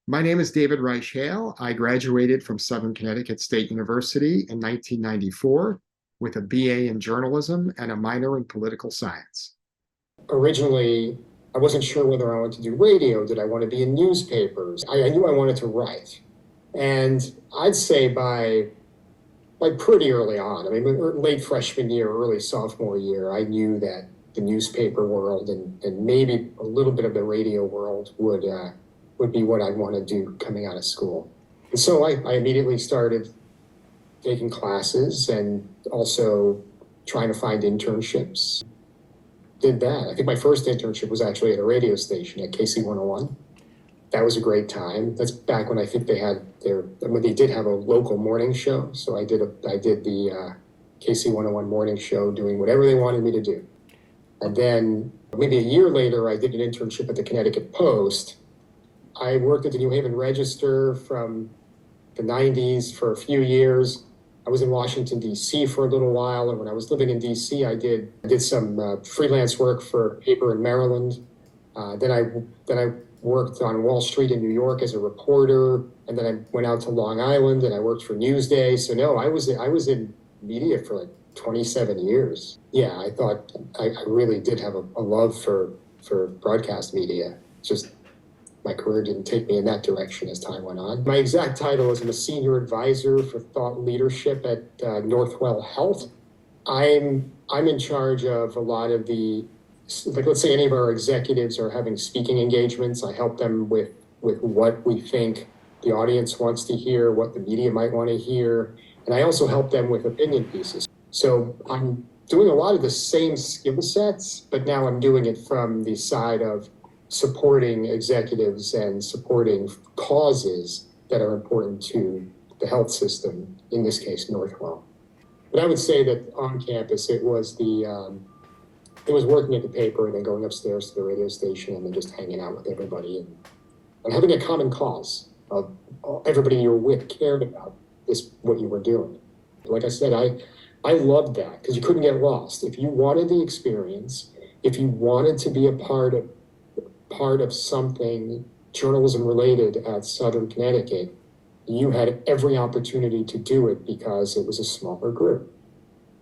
My name is David Reich-Hale. I graduated from Southern Connecticut State University in 1994 with a BA in journalism and a minor in political science. Originally, I wasn't sure whether I wanted to do radio. Did I want to be in newspapers? I knew I wanted to write. And I'd say by pretty early on, late freshman year, early sophomore year, I knew that the newspaper world and maybe a little bit of the radio world would be what I'd want to do coming out of school. And so I immediately started taking classes and also trying to find internships. Did that. I think my first internship was actually at a radio station at KC101. That was a great time. That's back when I think when they did have a local morning show. So I did the KC101 morning show, doing whatever they wanted me to do. And then maybe a year later, I did an internship at the Connecticut Post. I worked at the New Haven Register from the 90s for a few years. I was in Washington, D.C. for a little while. And when I was living in D.C., I did some freelance work for a paper in Maryland. Then I worked on Wall Street in New York as a reporter. And then I went out to Long Island and I worked for Newsday. So no, I was in media for like 27 years. Yeah, I thought I really did have a love for broadcast media. Just my career didn't take me in that direction as time went on. My exact title is I'm a senior advisor for thought leadership at Northwell Health. I'm in charge of a lot of the, let's say any of our executives are having speaking engagements. I help them with what we think the audience wants to hear, what the media might want to hear. And I also help them with opinion pieces. So I'm doing a lot of the same skill sets, but now I'm doing it from the side of supporting executives and supporting causes that are important to the health system, in this case, Northwell. But I would say that on campus, it was working at the paper and then going upstairs to the radio station and then just hanging out with everybody and having a common cause of everybody you were with cared about what you were doing. Like I said, I loved that because you couldn't get lost. If you wanted the experience, if you wanted to be a part of something journalism related at Southern Connecticut, you had every opportunity to do it because it was a smaller group.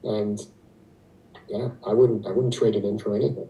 And yeah, I wouldn't trade it in for anything.